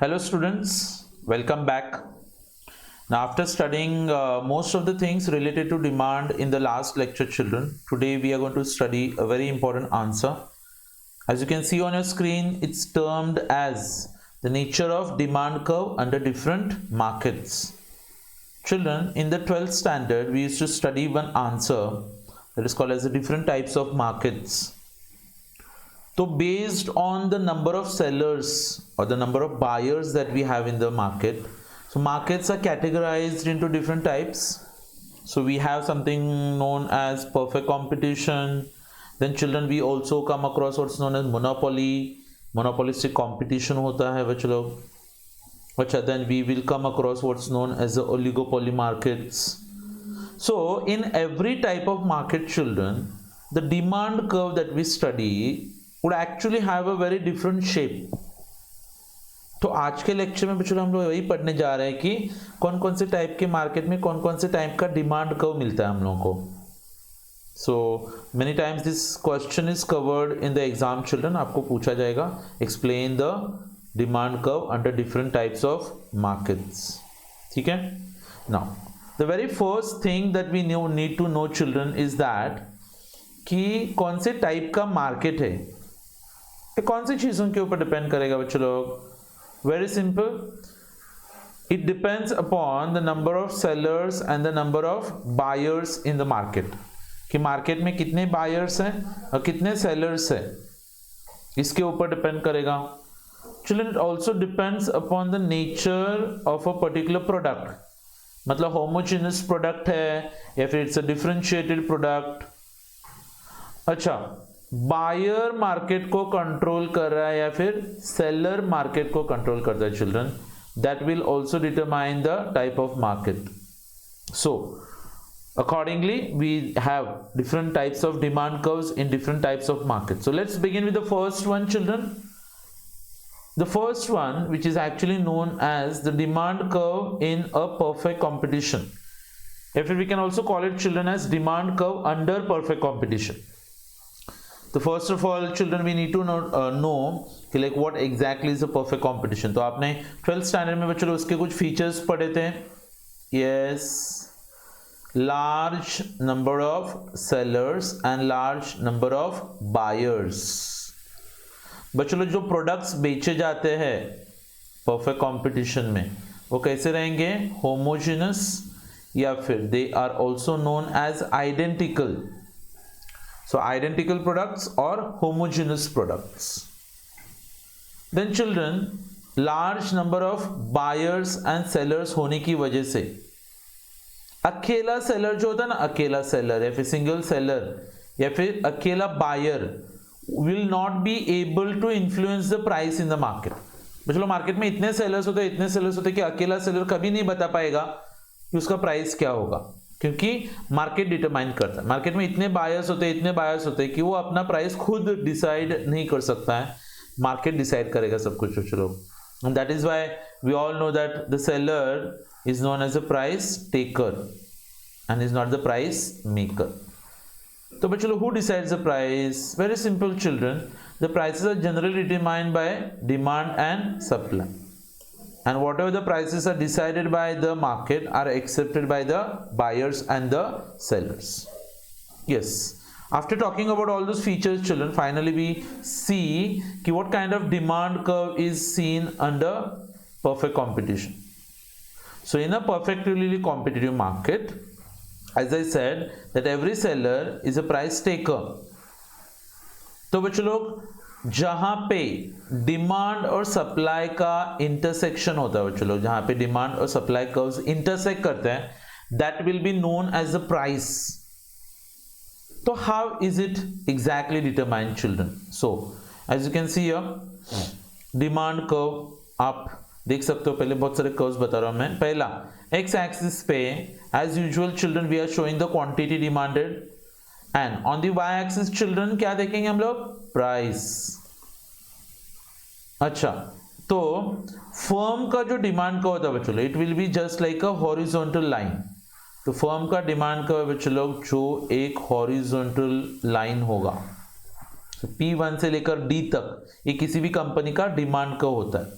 Hello students, welcome back. Now after studying most of the things related to demand in the last lecture children, today we are going to study a very important answer. As you can see on your screen, it's termed as the nature of demand curve under different markets. Children, in the 12th standard, we used to study one answer that is called as the different types of markets. So based on the number of sellers or the number of buyers that we have in the market, so markets are categorized into different types. So we have something known as perfect competition. Then children, we also come across what's known as monopoly. Monopolistic competition hota hai bachlo. Then we will come across what's known as the oligopoly markets. So in every type of market, children, the demand curve that we study would actually have a very different shape. तो आज के lecture में बच्चों हम लोग वही पढ़ने जा रहे हैं कि कौन कौन से टाइप के मार्केट में कौन कौन से टाइप का डिमांड कर्व मिलता है हम लोगों को. So many times this question is covered in the exam children. आपको पूछा जाएगा explain the demand curve under different types of markets. ठीक है. Now the very first thing that we need to know children is that कि कौन से type का market है, कौन सी चीजों के ऊपर डिपेंड करेगा बच्चों लोग. Very simple, it depends upon the number of sellers and the number of buyers in the market. कि मार्केट में कितने बायर्स हैं और कितने सेलर्स हैं, इसके ऊपर डिपेंड करेगा. Children, it also depends upon the nature of a particular product. मतलब होमोजेनस प्रोडक्ट है या फिर इट्स अ डिफरेंशिएटेड प्रोडक्ट. अच्छा, बायर मार्केट को कंट्रोल कर रहा है या फिर सेलर मार्केट को कंट्रोल करता है children, that will also determine the type of market. So accordingly we have different types of demand curves in different types of markets. So let's begin with the first one children. The first one, which is actually known as the demand curve in a perfect competition. If we can also call it children as demand curve under perfect competition. तो first of all children we need to know कि like what exactly is a perfect competition. तो आपने 12th standard में बच्चों उसके कुछ features पढ़े थे. Yes, large number of sellers and large number of buyers. बच्चों जो प्रोडक्ट्स बेचे जाते हैं परफेक्ट कंपटीशन में वो कैसे रहेंगे, होमोजेनस या फिर they are also known as identical. So identical products or homogeneous products. Then children, large number of buyers and sellers होने की वजह से अकेला सेलर जो होता है ना, अकेला सेलर या फिर सिंगल सेलर या फिर अकेला buyer will not be able to influence the price in the market. बच्चों मार्केट में इतने सेलर्स होते कि अकेला सेलर कभी नहीं बता पाएगा कि उसका प्राइस क्या होगा, क्योंकि मार्केट डिटरमाइन करता है. मार्केट में इतने बायर्स होते हैं कि वो अपना प्राइस खुद डिसाइड नहीं कर सकता है, मार्केट डिसाइड करेगा सब कुछ. चलो, and that is why we all know that the seller is known as a price taker and is not the price maker. तो बच्चों who decides the price? Very simple children, the prices are generally determined by demand and supply. And whatever the prices are decided by the market are accepted by the buyers and the sellers. Yes. After talking about all those features, children, finally we see what kind of demand curve is seen under perfect competition. So in a perfectly competitive market, as I said, that every seller is a price taker. तो बच्चों लोग जहां पे demand और supply का intersection होता है बच्चों लोग, जहां पे डिमांड और सप्लाई कर्व्स इंटरसेक्ट करते हैं, that will be known as the price. तो how is it exactly determined children? So as you can see here demand curve आप देख सकते हो. पहले बहुत सारे कर्व्स बता रहा हूं मैं. पहला एक्स एक्सिस पे as usual children we are showing the quantity demanded, and on the y axis children क्या देखेंगे हम लोग? प्राइस. अच्छा, तो फर्म का जो डिमांड का होता है बच्चों, it will be just like a horizontal line. तो फर्म का डिमांड का बच्चों लोग जो एक हॉरिजॉन्टल लाइन होगा, तो P1 से लेकर D तक ये किसी भी कंपनी का डिमांड का होता है.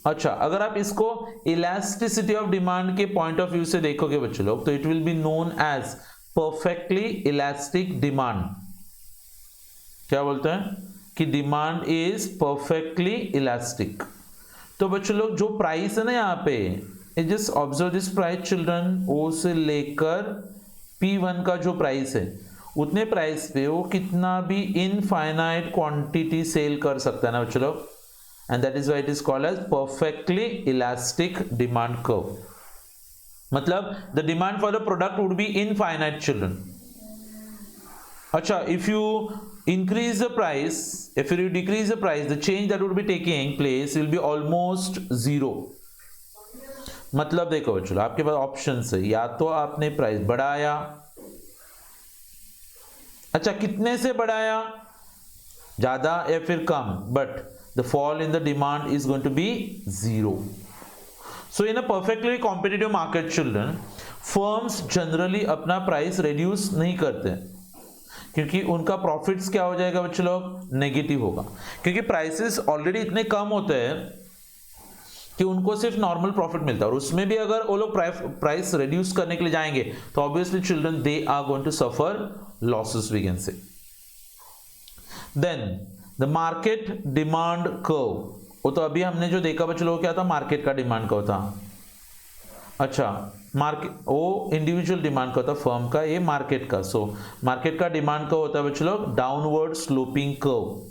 अच्छा, अगर आप इसको इलास्टिसिटी ऑफ डिमांड के पॉइंट ऑफ व्यू से देखोगे बच्चों लोग, तो it will be known as perfectly elastic demand. क्या बोलते हैं कि डिमांड इज परफेक्टली इलास्टिक। तो बच्चों लोग जो प्राइस है ना यहाँ पे, just observe this price children, O से लेकर P1 का जो प्राइस है, उतने प्राइस पे वो कितना भी इनफाइनाइट क्वांटिटी सेल कर सकता है ना बच्चों लोग, and that is why it is called as perfectly elastic demand curve. मतलब the demand for the product would be infinite children. अच्छा, if you increase the price, if you decrease the price, the change that would be taking place will be almost zero। मतलब देखो बच्चों, आपके पास option है, या तो आपने price बढ़ाया, अच्छा कितने से बढ़ाया, ज्यादा या फिर कम, but the fall in the demand is going to be zero. So in a perfectly competitive market children, firms generally अपना प्राइस रिड्यूस नहीं करते, क्योंकि उनका प्रॉफिट्स क्या हो जाएगा बच्चों लोग, नेगेटिव होगा, क्योंकि प्राइसेस ऑलरेडी इतने कम होते हैं कि उनको सिर्फ नॉर्मल प्रॉफिट मिलता है, और उसमें भी अगर वो लोग प्राइस रिड्यूस करने के लिए जाएंगे तो obviously children they are going to suffer losses, we can say. Then the market demand curve, वो तो अभी हमने जो देखा बच्चों लोग क्या था, मार्केट का डिमांड कर्व था। अच्छा, मार्केट वो इंडिविजुअल डिमांड का होता है फर्म का, ये मार्केट का। सो मार्केट का डिमांड का होता है बच्चों लोग डाउनवर्ड स्लोपिंग कर्व।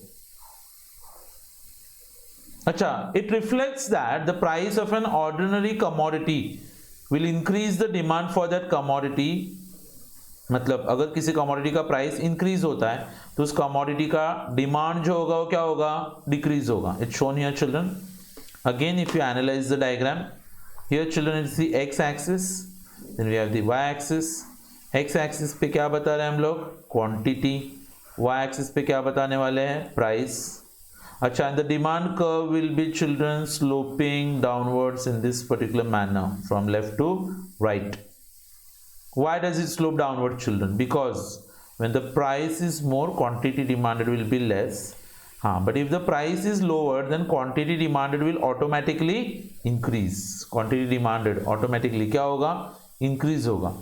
अच्छा, it reflects that the price of an ordinary commodity will increase the demand for that commodity. मतलब अगर किसी कमोडिटी का प्राइस इंक्रीज होता है तो उस कमोडिटी का डिमांड जो होगा वो क्या होगा, डिक्रीज होगा। It's shown here children. Again if you analyse the diagram, here children it's the x axis, then we have the y axis। x axis पे क्या बता रहे हैं हम लोग, क्वांटिटी, y axis पे क्या बताने वाले हैं, प्राइस। अच्छा, and the demand curve will be children sloping downwards in this particular manner from left to right। Why does it slope downward children? Because when the price is more, quantity demanded will be less। हाँ, but if the price is lower, then quantity demanded will automatically increase। quantity demanded automatically क्या होगा, increase होगा,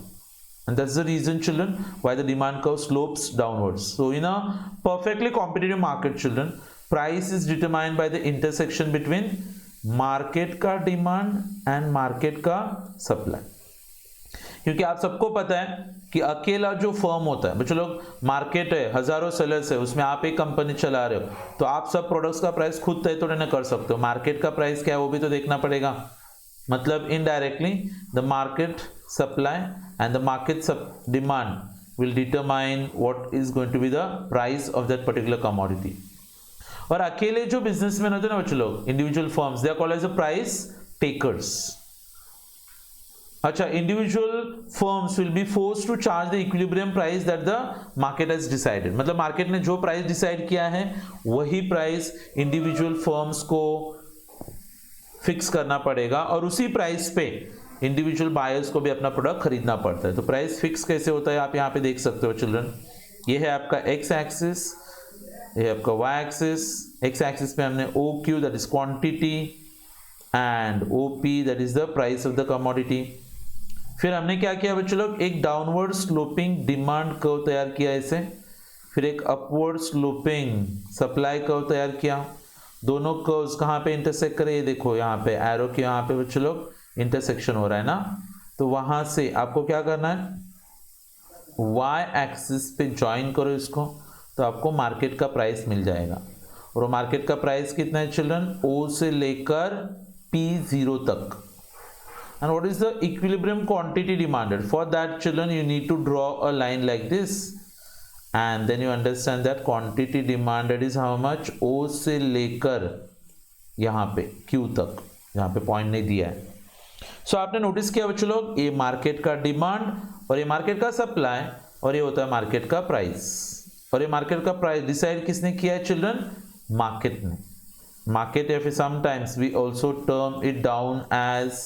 and that's the reason children why the demand curve slopes downwards। So in a perfectly competitive market children, price is determined by the intersection between market का demand and market का supply। क्योंकि आप सबको पता है कि अकेला जो फर्म होता है बच्चों लोग, मार्केट है, हजारों सेलर्स है, उसमें आप एक कंपनी चला रहे हो, तो आप सब प्रोडक्ट्स का प्राइस खुद तय तो नहीं कर सकते हो, मार्केट का प्राइस क्या है वो भी तो देखना पड़ेगा। मतलब indirectly the market supply and the market demand will determine what is going to be the price of that particular commodity. और अकेले जो बिजनेसमैन होते हैं ना बच्चों लोग, individual firms, they are called as the price takers. अच्छा, individual firms will be forced to charge the equilibrium price that the market has decided. मतलब मार्केट ने जो प्राइस डिसाइड किया है वही प्राइस इंडिविजुअल फर्म्स को फिक्स करना पड़ेगा, और उसी प्राइस पे इंडिविजुअल बायर्स को भी अपना प्रोडक्ट खरीदना पड़ता है। तो प्राइस फिक्स कैसे होता है आप यहाँ पे देख सकते हो चिल्ड्रन। ये है आपका एक्स एक्सिस, ये है आपका वाई एक्सिस। एक्स एक्सिस पे हमने O Q that is quantity and O P that is the price of the commodity. फिर हमने क्या किया बच्चों लोग, एक डाउनवर्ड स्लोपिंग डिमांड कर्व तैयार किया ऐसे, फिर एक अपवर्ड स्लोपिंग सप्लाई कर्व तैयार किया। दोनों कर्व्स कहाँ पे इंटरसेक्ट करे, ये देखो यहाँ पे एरो के यहाँ पे बच्चों लोग इंटरसेक्शन हो रहा है ना, तो वहां से आपको क्या करना है, वाई एक्सिस पे ज्वाइन करो इसको, तो आपको मार्केट का प्राइस मिल जाएगा। और वो मार्केट का प्राइस कितना है चिल्ड्रन, ओ से लेकर P0 तक। And what is the equilibrium quantity demanded? For that children you need to draw a line like this, and then you understand that quantity demanded is how much, O से लेकर यहाँ पे Q तक, यहाँ पे point नहीं दिया है। सो आपने नोटिस किया बच्चों लोग, ये मार्केट का डिमांड और ये मार्केट का सप्लाई और ये होता है मार्केट का प्राइस। और ये मार्केट का प्राइस डिसाइड किसने किया है चिल्ड्रन, मार्केट ने। मार्केट या फिर sometimes we also term it down as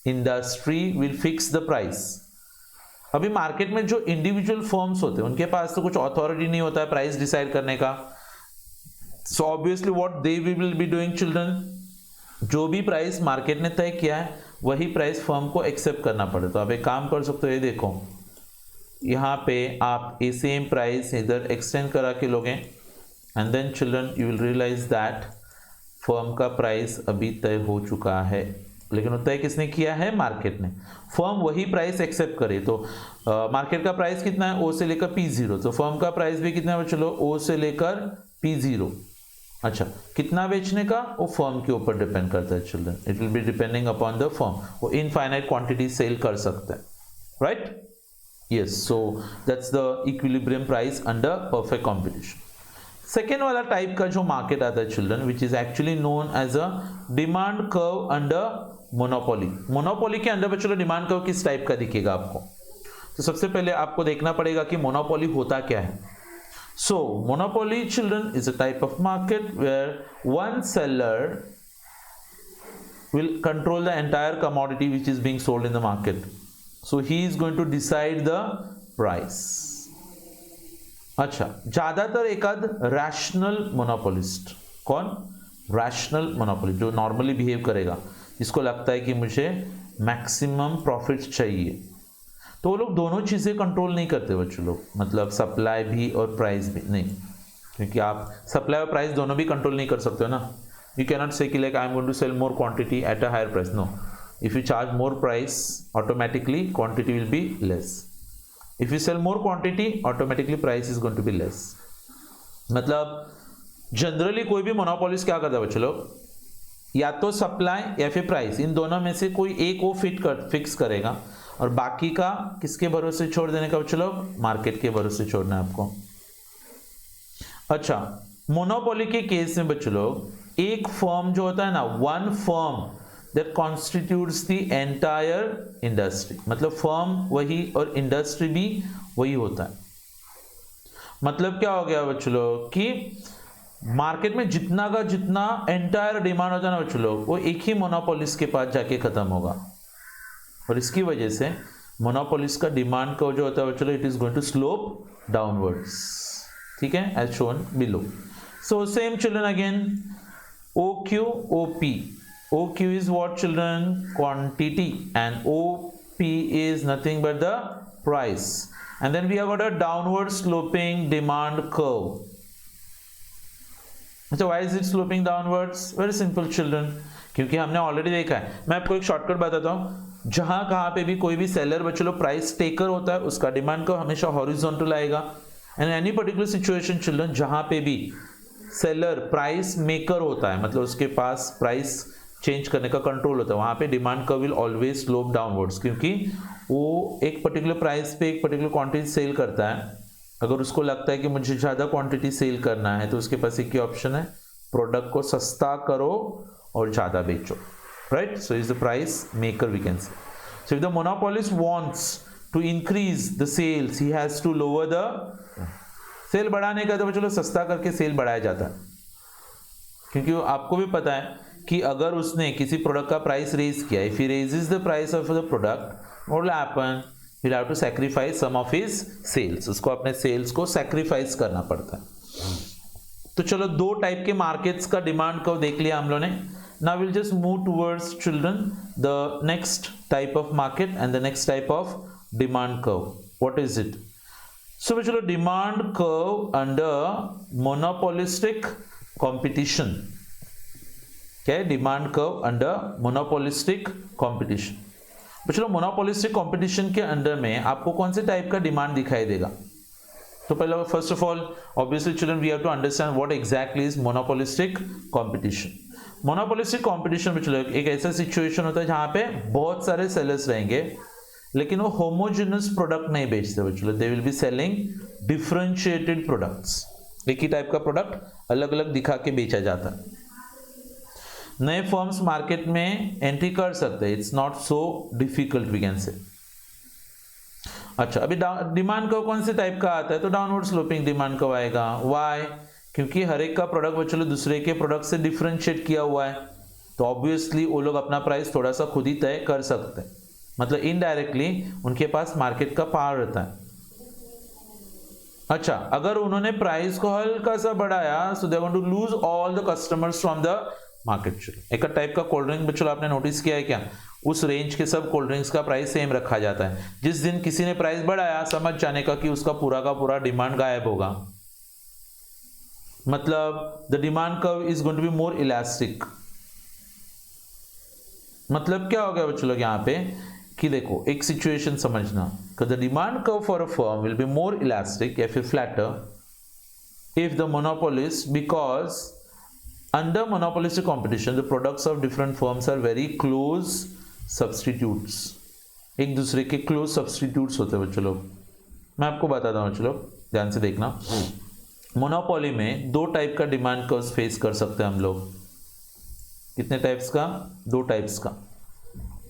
industry will fix the price. अभी मार्केट में जो इंडिविजुअल फर्म्स होते हैं उनके पास तो कुछ अथॉरिटी नहीं होता है प्राइस डिसाइड करने का। So obviously what they will be doing children, जो भी प्राइस मार्केट ने तय किया है वही प्राइस फर्म को एक्सेप्ट करना पड़े। तो आप एक काम कर सकते हो, ये देखो यहाँ पे आप ये सेम प्राइस इधर एक्सटेंड करा के लोगे and then children you will realise that firm का प्राइस अभी तय हो चुका है, लेकिन वो तय किसने किया है? मार्केट ने। फर्म वही प्राइस एक्सेप्ट करे तो मार्केट का प्राइस कितना है? ओ से लेकर P0, तो फर्म का प्राइस भी कितना है? चलो ओ से लेकर P0। अच्छा, कितना बेचने का? वो फर्म के ऊपर डिपेंड करता है children, it will be depending upon the firm. वो इनफाइनाइट क्वांटिटी सेल कर सकता है, right? Yes, so that's the equilibrium price under perfect competition. Second वाला टाइप का जो मार्केट आता है children, which is actually known as a demand curve under monopoly. Monopoly के अंडर चलो डिमांड कर्व किस टाइप का दिखेगा आपको? तो सबसे पहले आपको देखना पड़ेगा कि मोनोपोली होता क्या है। So monopoly children is a type of market where one seller will control the entire commodity which is being sold in the market, so he is going to decide the price. अच्छा, ज्यादातर एकाध rational monopolist, कौन? Rational monopoly, जो normally behave करेगा, जिसको लगता है कि मुझे मैक्सिमम प्रॉफिट चाहिए, तो वो लोग दोनों चीजें कंट्रोल नहीं करते बच्चों लोग, मतलब सप्लाई भी और प्राइस भी नहीं, क्योंकि आप सप्लाई और प्राइस दोनों भी कंट्रोल नहीं कर सकते हो ना। You cannot say कि like I am going to sell more quantity at a higher price. No, if you charge more price, automatically quantity will be less. If you sell more quantity, automatically price is going to be less. मतलब generally कोई भी monopolist क्या करता है बच्चों लोग? या तो सप्लाई या फिर प्राइस, इन दोनों में से कोई एक वो फिक्स करेगा और बाकी का किसके भरोसे छोड़ देने का बच्चों लोग? मार्केट के भरोसे छोड़ना है आपको। अच्छा, मोनोपोली के केस में बच्चों लोग एक फर्म जो होता है ना, one firm that constitutes the entire industry, मतलब फर्म वही और इंडस्ट्री भी वही होता है। मतलब क्या हो गया बच्चों लोग कि मार्केट में जितना का जितना एंटायर डिमांड होता है ना बच्चों लोग, वो एक ही मोनोपोलिस्ट के पास जाके खत्म होगा, और इसकी वजह से मोनोपोलिस्ट का डिमांड का जो होता है बच्चों लोग, it is going to slope downwards. ठीक है, as shown below. So same children again, OQ, OP. OQ is what children? Quantity, and OP is nothing but the price. And then we have got a downward sloping demand curve. So why is it sloping downwards? Very simple children, क्योंकि हमने already देखा है। मैं आपको एक shortcut बताता हूँ, जहां कहां पे भी कोई भी सेलर बच्चों लोग प्राइस टेकर होता है, उसका डिमांड कर्व हमेशा हॉरिजॉन्टल आएगा। And any particular situation children जहां पे भी सेलर प्राइस मेकर होता है, मतलब उसके पास प्राइस चेंज करने का कंट्रोल होता है, वहां पे demand curve will always slope downwards, क्योंकि वो एक पर्टिकुलर प्राइस पे एक पर्टिकुलर क्वांटिटी सेल करता है। अगर उसको लगता है कि मुझे ज्यादा क्वांटिटी सेल करना है, तो उसके पास एक ही ऑप्शन है, प्रोडक्ट को सस्ता करो और ज्यादा बेचो, right? So is the price maker we can say. So if the monopolist wants to increase the sales, he has to lower the sale. बढ़ाने का तो चलो सस्ता करके सेल बढ़ाया जाता है, क्योंकि आपको भी पता है कि अगर उसने किसी प्रोडक्ट का प्राइस रेज किया, if he raises the price of the product, what will happen? He will have to sacrifice some of his sales, उसको अपने सेल्स को सैक्रिफाइस करना पड़ता है। तो चलो दो टाइप के मार्केट्स का डिमांड कर्व देख लिया हम लोगों ने। Now will just move towards children the next type of market and the next type of demand curve. What is it? So चलो demand curve under monopolistic competition. क्या है? Demand curve under monopolistic competition. चलो monopolistic competition के under में आपको कौन से type का डिमांड दिखाई देगा? तो पहले first of all obviously children we have to understand what exactly is monopolistic competition. Monopolistic competition में चलो एक ऐसा सिचुएशन होता है जहां पे बहुत सारे सेलर्स रहेंगे, लेकिन वो होमोजेनस प्रोडक्ट नहीं बेचते बच्चों, they will be selling differentiated products. एक ही टाइप का प्रोडक्ट अलग अलग दिखा के बेचा जाता है। नए फर्म्स मार्केट में एंट्री कर सकते हैं, it's not so difficult we can say. अच्छा, अभी डिमांड कर्व कौन से टाइप का आता है? तो डाउनवर्ड स्लोपिंग डिमांड कर्व आएगा। व्हाई? क्योंकि हर एक का प्रोडक्ट बच्चों दूसरे के प्रोडक्ट से डिफरेंशिएट किया हुआ है, तो ऑब्वियसली वो लोग अपना प्राइस थोड़ा सा खुद ही तय कर सकते हैं, मतलब इनडायरेक्टली उनके पास मार्केट का पावर रहता है। अच्छा, अगर उन्होंने प्राइस को हल्का सा बढ़ाया, so they want to lose all the customers from the market children. एक टाइप का कोल्ड ड्रिंक बच्चों आपने नोटिस किया है क्या, उस रेंज के सब कोल्ड ड्रिंक्स का प्राइस सेम रखा जाता है। जिस दिन किसी ने प्राइस बढ़ाया समझ जाने का कि उसका पूरा का पूरा डिमांड गायब होगा, मतलब the demand curve is going to be more elastic. मतलब क्या हो गया बच्चों लोग यहाँ पे कि देखो एक सिचुएशन समझना, the demand curve for a firm will be more elastic या फिर flatter if the monopolist, because under monopolistic competition the products of different firms are very close substitutes, एक दूसरे के close substitutes होते हैं बच्चों लोग। मैं आपको बताता हूँ बच्चों लोग, ध्यान से देखना। मोनोपोली में दो टाइप का डिमांड कर्व फेस कर सकते हैं हम लोग। कितने टाइप्स का? दो टाइप्स का।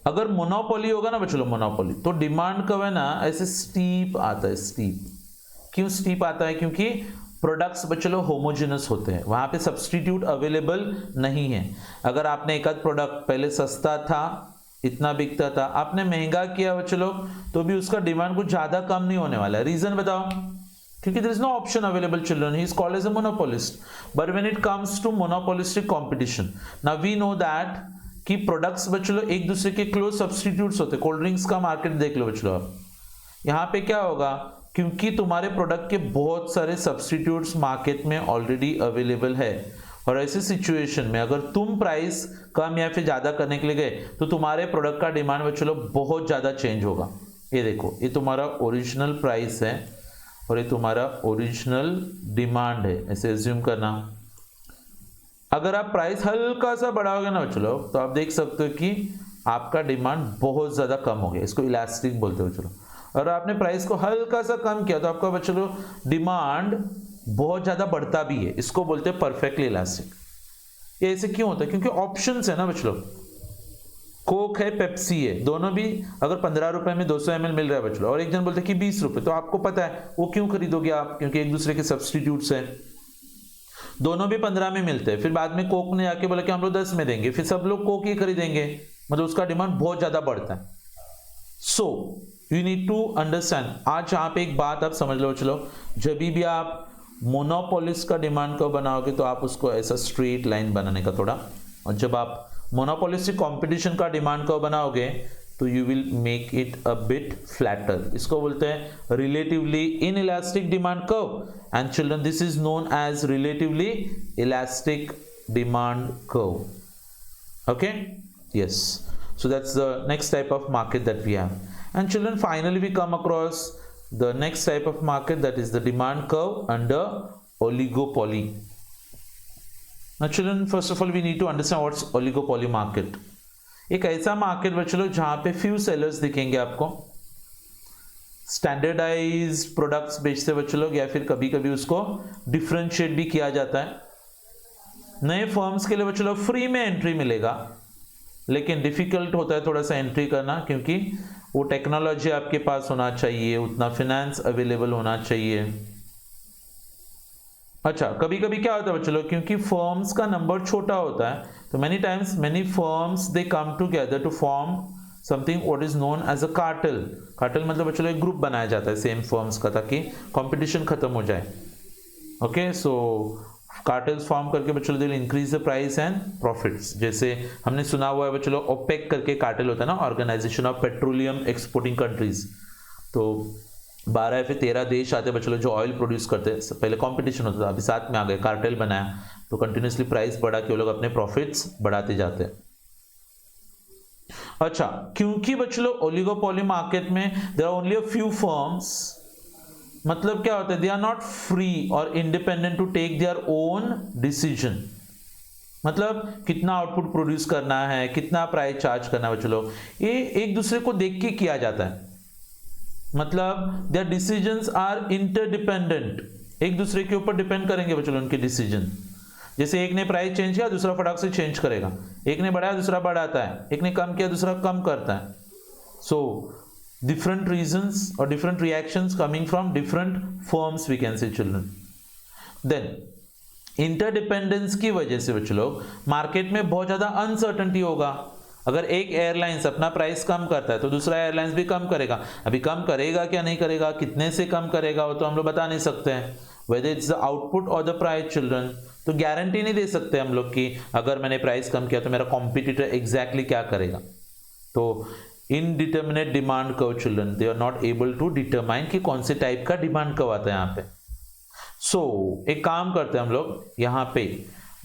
अगर मोनोपोली होगा ना बच्चों लोग, मोनोपोली, तो डिमांड कर्व है ना ऐसे स्टीप आता है। स्टीप क्यों स्टीप आता है? क्योंकि प्रोडक्ट्स बच्चों लोग होमोजेनस होते हैं, वहां पे सब्सटीट्यूट अवेलेबल नहीं है। अगर आपने एक आध प्रोडक्ट पहले सस्ता था, इतना बिकता था, आपने महंगा किया बच्चों लोग, तो भी उसका डिमांड कुछ ज्यादा कम नहीं होने वाला है। रीजन बताओ? क्योंकि there is no option available children, he is called as a monopolist. But when it comes to monopolistic competition, now we know that कि प्रोडक्ट्स बच्चों लोग एक दूसरे के क्लोज सब्सटीट्यूट्स होते हैं। कोल्ड ड्रिंक्स का मार्केट देख लो बच्चों लोग, यहाँ पे क्या होगा, क्योंकि तुम्हारे प्रोडक्ट के बहुत सारे सब्सटीट्यूट्स मार्केट में ऑलरेडी अवेलेबल है, और ऐसे सिचुएशन में अगर तुम प्राइस कम या फिर ज्यादा करने के लिए गए तो तुम्हारे प्रोडक्ट का डिमांड बच्चों लोग बहुत ज्यादा चेंज होगा। ये देखो, ये तुम्हारा ओरिजिनल प्राइस है और ये तुम्हारा ओरिजिनल डिमांड है, ऐसे एज्यूम करना। अगर आप प्राइस हल्का सा बढ़ाओगे ना बच्चों लोग, तो आप देख सकते हो कि आपका डिमांड बहुत ज्यादा कम हो गया। इसको इलास्टिक बोलते हो बच्चों लोग। और आपने प्राइस को हल्का सा कम किया तो आपका बच्चों लोग डिमांड बहुत ज्यादा बढ़ता भी है। इसको बोलते हैं परफेक्टली इलास्टिक। ये ऐसे क्यों होता है? क्योंकि ऑप्शंस है ना बच्चों लोग, कोक है, पेप्सी है, दोनों भी अगर 15 रुपए में 200 ml मिल रहा है बच्चों लोग, और एक जन बोलते हैं कि 20 रुपए, तो आपको पता है वो क्यों खरीदोगे आप? क्योंकि एक दूसरे के सब्सटीट्यूट्स हैं, दोनों भी 15 में मिलते हैं। फिर बाद में कोक ने आके बोला कि हम लोग 10 में देंगे, फिर सब लोग कोक ही खरीदेंगे, मतलब उसका डिमांड बहुत ज्यादा बढ़ता है। So you need to understand. आज यहाँ पे एक बात आप समझ लो चलो, जब भी आप मोनोपोलिस्ट का डिमांड को बनाओगे तो आप उसको ऐसा स्ट्रेट लाइन बनाने का थोड़ा, और जब आप मोनोपोलिस्टिक कंपटीशन का डिमांड को बनाओगे तो you will make it a bit flatter. इसको बोलते हैं relatively inelastic demand curve, and children this is known as relatively elastic demand curve. Okay, yes, so that's the next type of market that we have. And children, finally we come across the next type of market, that is the demand curve under oligopoly. Now children, first of all we need to understand what's oligopoly market. एक ऐसा market बच्चों लोग जहां पे few sellers दिखेंगे आपको, standardised products बेचते बच्चों लोग, या फिर कभी कभी उसको डिफरेंशिएट भी किया जाता है। नए फर्म्स के लिए बच्चों लोग फ्री में एंट्री मिलेगा, लेकिन डिफिकल्ट होता है थोड़ा सा एंट्री करना, क्योंकि वो टेक्नोलॉजी आपके पास होना चाहिए, उतना फाइनेंस अवेलेबल होना चाहिए। अच्छा, कभी कभी क्या होता है बच्चों लोग, क्योंकि फर्म्स का नंबर छोटा होता है, तो many times many firms they come together to form something what is known as a cartel. Cartel मतलब बच्चों लोग एक ग्रुप बनाया जाता है सेम फर्म्स का, ताकि कंपटीशन खत्म हो जाए। ओके, सो कार्टेल्स फॉर्म करके बच्चों लोग increase the price and profits. जैसे हमने सुना हुआ है बच्चों लोग, ओपेक करके कार्टेल होता है ना, organization of petroleum exporting countries. तो 12 या फिर 13 देश आते हैं बच्चों लोग जो ऑयल प्रोड्यूस करते हैं। पहले कंपटीशन होता था, अभी साथ में आ गए, कार्टेल बनाया, तो कंटिन्यूसली प्राइस बढ़ा के वो लोग अपने प्रॉफिट्स बढ़ाते जाते हैं। अच्छा, क्योंकि बच्चों लोग ओलिगोपोली मार्केट में there are only a few firms, मतलब क्या होता है, दे आर नॉट फ्री और independent to take their own decision. मतलब कितना आउटपुट प्रोड्यूस करना है, कितना प्राइस चार्ज करना है बच्चों लोग, ये एक दूसरे को देख के किया जाता है। मतलब देयर डिसीजंस आर इंटरडिपेंडेंट, एक दूसरे के ऊपर डिपेंड करेंगे बच्चों लोग उनके डिसीजन। जैसे एक ने प्राइस चेंज किया, दूसरा फटाक से चेंज करेगा, एक ने बढ़ाया दूसरा बढ़ाता है, एक ने कम किया दूसरा कम करता है। सो different reasons or different reactions coming from different firms we can say children. Then interdependence की वजह से बच्चों लोग मार्केट में बहुत ज्यादा अनसर्टेनिटी होगा। अगर एक एयरलाइंस अपना प्राइस कम करता है तो दूसरा एयरलाइंस भी कम करेगा। अभी कम करेगा क्या नहीं करेगा, कितने से कम करेगा, वो तो हम लोग बता नहीं सकते हैं। Whether it's the output or the price children, तो गारंटी नहीं दे सकते हम लोग कि अगर मैंने प्राइस कम किया तो मेरा कॉम्पिटिटर एग्जैक्टली क्या करेगा। तो indeterminate demand curve children, they are not able to determine कि कौन से टाइप का डिमांड कर्व आता है यहाँ पे। सो एक काम करते हैं हम लोग, यहाँ पे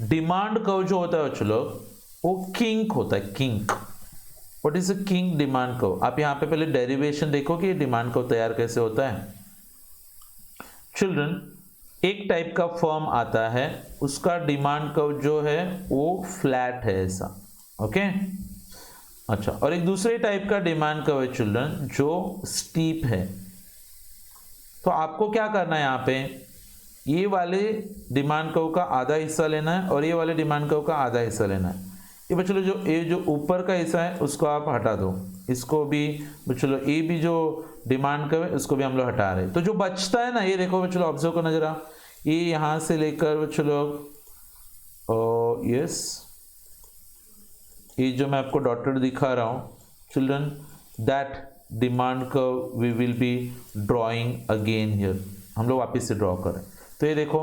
डिमांड कर्व जो होता है बच्चों लोग वो किंक होता है, kink. What is a kink demand curve? आप यहाँ पे पहले डेरिवेशन देखो कि डिमांड कर्व तैयार कैसे होता है। चिल्ड्रन, एक टाइप का फर्म आता है, उसका डिमांड कर्व जो है वो फ्लैट है ऐसा, ओके। अच्छा, और एक दूसरे टाइप का डिमांड कर्व है चिल्ड्रन जो स्टीप है। तो आपको क्या करना है, यहाँ पे ये वाले डिमांड कर्व का आधा हिस्सा लेना है और ये वाले डिमांड कर्व का आधा हिस्सा लेना है। ये बच्चों जो ये जो ऊपर का हिस्सा है उसको आप हटा दो, इसको भी बच्चों ये भी जो डिमांड कर्व है उसको भी हम लोग हटा रहे हैं। तो जो बचता है ना, ये देखो बच्चों ऑब्जर्व करना जरा, ये यहाँ से लेकर बच्चों लोग यस, ये जो मैं आपको डॉटेड दिखा रहा हूँ children, that demand curve we will be drawing again here. हम लोग वापस से ड्रॉ करें तो ये देखो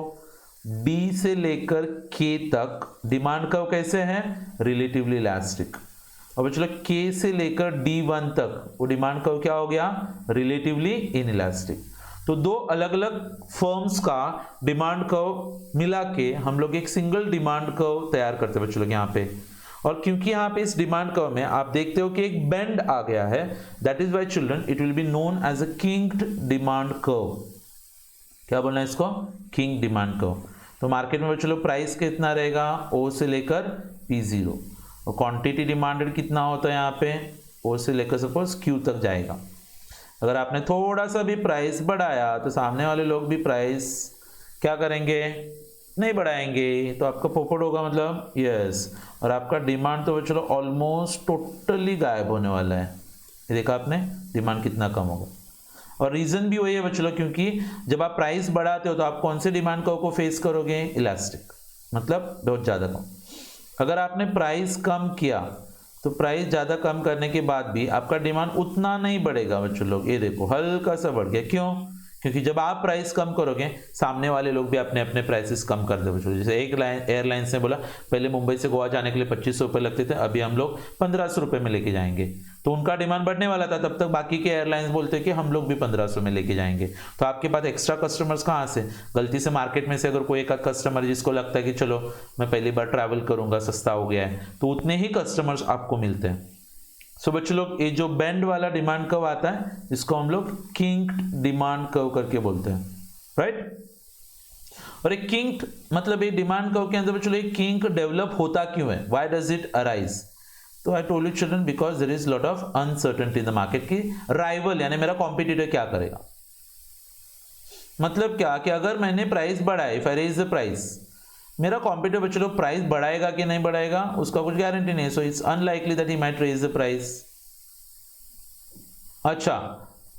D से लेकर K तक डिमांड कर्व कैसे है, रिलेटिवली इलास्टिक। और चलो K से लेकर D1 तक वो डिमांड कर्व क्या हो गया, रिलेटिवली इनइलास्टिक। तो दो अलग अलग फर्म्स का डिमांड कर्व मिला के हम लोग एक सिंगल डिमांड कर्व तैयार करते हैं बच्चों लोग यहाँ पे। और क्योंकि यहाँ पे इस डिमांड कर्व में आप देखते हो कि एक बेंड आ गया है, that is why children it will be known as a kinked demand curve. क्या बोलना है इसको, किंग डिमांड कर्व। तो मार्केट में चलो प्राइस कितना रहेगा, O से लेकर P0, और क्वांटिटी डिमांडेड कितना होता है यहाँ पे, O से लेकर सपोज Q तक जाएगा। अगर आपने थोड़ा सा भी प्राइस बढ़ाया तो सामने वाले लोग भी प्राइस क्या करेंगे, नहीं बढ़ाएंगे, तो आपका पोपट होगा मतलब यस, और आपका डिमांड तो चलो ऑलमोस्ट टोटली गायब होने वाला है। ये देखा आपने डिमांड कितना कम होगा। और रीजन भी वही है बच्चों, क्योंकि जब आप प्राइस बढ़ाते हो तो आप कौन से डिमांड कर्व को फेस करोगे, इलास्टिक, मतलब बहुत ज़्यादा कम। अगर आपने प्राइस कम किया तो प्राइस ज़्यादा कम करने के बाद भी आपका डिमांड उतना नहीं बढ़ेगा बच्चों लोग। ये देखो हल्का सा बढ़ गया, क्यों, क्योंकि जब आप प्राइस कम करोगे सामने वाले लोग भी अपने अपने प्राइसेस कम कर दे बच्चों। जैसे एक एयरलाइंस ने बोला पहले मुंबई से गोवा जाने के लिए 2500 रुपये लगते थे, अभी हम लोग 1500 रुपये में लेके जाएंगे। तो उनका डिमांड बढ़ने वाला था, तब तक बाकी के एयरलाइंस बोलते कि हम लोग भी 1500 में लेके जाएंगे। तो आपके पास एक्स्ट्रा कस्टमर्स कहाँ से, गलती से मार्केट में से अगर कोई एक कस्टमर जिसको लगता है कि चलो मैं पहली बार ट्रैवल करूंगा, सस्ता हो गया है, तो उतने ही कस्टमर्स आपको मिलते हैं। सो बच्चों लोग ये जो बेंड वाला डिमांड कर्व आता है इसको हम लोग किंक्ड डिमांड कर्व करके बोलते हैं, राइट। और एक किंक्ड मतलब ये डिमांड कर्व के अंदर बच्चों लोग किंक डेवलप होता क्यों है, व्हाई डज इट अराइज? तो I told you children because there is lot of uncertainty in the market की राइवल यानी मेरा कॉम्पिटिटर क्या करेगा। मतलब क्या कि अगर मैंने प्राइस बढ़ाया, if I raise the price, मेरा कॉम्पिटिटर बच्चों लोग प्राइस बढ़ाएगा कि नहीं बढ़ाएगा उसका कुछ गारंटी नहीं है। So it's unlikely that he might raise the price. अच्छा,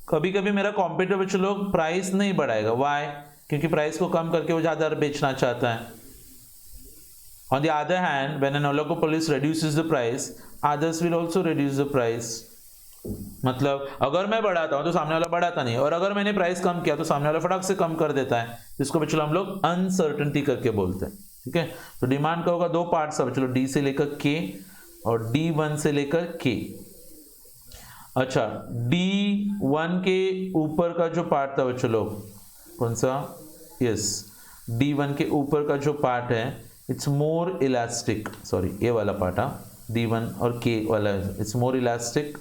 कभी कभी मेरा कॉम्पिटिटर बच्चों लोग प्राइस नहीं बढ़ाएगा, व्हाई? क्योंकि प्राइस को कम करके वो ज्यादा बेचना चाहता है। On the other hand when an oligopolist reduces the price, others will also reduce the price। मतलब अगर मैं बढ़ाता हूं तो सामने वाला बढ़ाता नहीं, और अगर मैंने प्राइस कम किया तो सामने वाला फटाक से कम कर देता है। इसको बच्चों हम लोग अनसर्टेनिटी करके बोलते हैं, ठीक है। तो डिमांड कर्व का दो पार्ट्स है बच्चों, डी से लेकर के और D1 से लेकर के। अच्छा, D1 के ऊपर का जो पार्ट था बच्चों लोग, कौन सा, यस, D1 के ऊपर का जो पार्ट है इट्स मोर इलास्टिक, सॉरी ये वाला पार्ट, D1 और K वाला इट्स मोर इलास्टिक।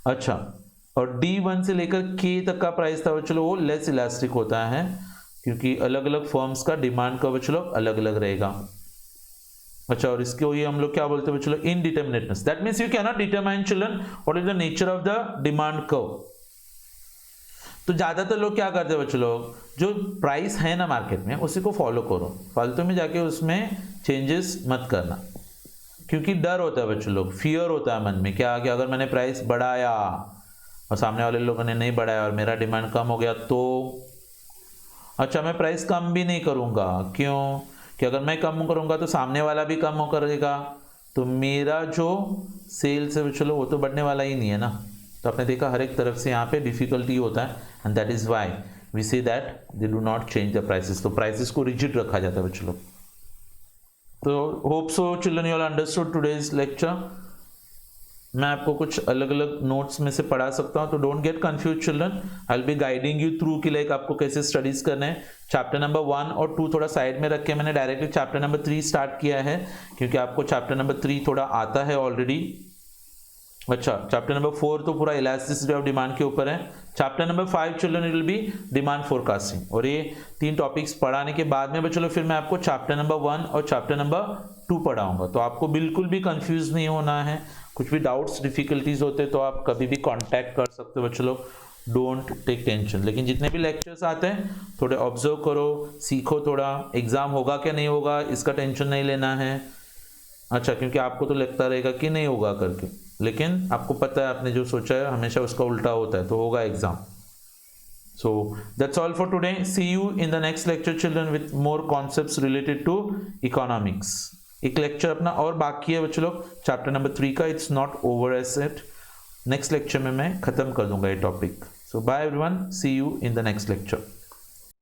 अच्छा, और D1 से लेकर K तक का प्राइस था बच्चों लोग वो लेस इलास्टिक होता है, क्योंकि अलग अलग फर्म्स का डिमांड का बच्चों लोग अलग अलग रहेगा। अच्छा, और इसको ये हम लोग क्या बोलते हैं बच्चों लोग, indeterminateness. That means you can not determine children what is the nature of the demand curve. तो ज्यादातर लोग क्या करते हैं बच्चों लोग, जो प्राइस है ना मार्केट में उसी को फॉलो करो, फालतू में जाके उसमें चेंजेस मत करना, क्योंकि डर होता है बच्चों लोग, फियर होता है मन में, क्या कि अगर मैंने प्राइस बढ़ाया और सामने वाले लोगों ने नहीं बढ़ाया और मेरा डिमांड कम हो गया तो। अच्छा, मैं प्राइस कम भी नहीं करूंगा, क्यों कि अगर मैं कम करूंगा तो सामने वाला भी कम हो करेगा, तो मेरा जो सेल्स है चलो वो तो बढ़ने वाला ही नहीं है ना। तो आपने देखा हर एक तरफ से यहाँ पे डिफिकल्टी होता है, and that is why we say that they do not change the prices. तो प्राइसेस को रिजिड रखा जाता है बच्चों लोग, तो hope so children you all understood today's lecture. मैं आपको कुछ अलग अलग नोट्स में से पढ़ा सकता हूँ, तो don't get confuse children. I will be guiding you through कि लाइक आपको कैसे स्टडीज करने हैं। चैप्टर नंबर 1 और 2 थोड़ा साइड में रख के मैंने डायरेक्टली चैप्टर नंबर 3 स्टार्ट किया है, क्योंकि आपको चैप्टर नंबर 3 थोड़ा आता है ऑलरेडी। अच्छा, चैप्टर नंबर 4 तो पूरा इलास्टिसिटी ऑफ डिमांड के ऊपर है। Chapter number 5 children it will B demand forecasting. और ये 3 टॉपिक्स पढ़ाने के बाद में चलो फिर मैं आपको चैप्टर नंबर 1 और चैप्टर नंबर 2 पढ़ाऊंगा। तो आपको बिल्कुल भी कंफ्यूज नहीं होना है। कुछ भी डाउट्स डिफिकल्टीज होते तो आप कभी भी कांटेक्ट कर सकते हो बच्चों लोग, डोंट टेक टेंशन। लेकिन जितने भी लेक्चर्स आते हैं थोड़े ऑब्जर्व करो, सीखो थोड़ा। एग्जाम होगा क्या नहीं होगा इसका टेंशन नहीं लेना है। अच्छा, क्योंकि आपको तो लगता रहेगा कि नहीं होगा करके, लेकिन आपको पता है आपने जो सोचा है हमेशा उसका उल्टा होता है, तो होगा exam. So that's all for today. See you in the next lecture children with more concepts related to economics. एक लेक्चर अपना और बाकी है बच्चों लोग, चैप्टर नंबर 3 का। It's not over as it. Next lecture में मैं खत्म कर दूंगा ये topic. So bye everyone, see you in the next lecture.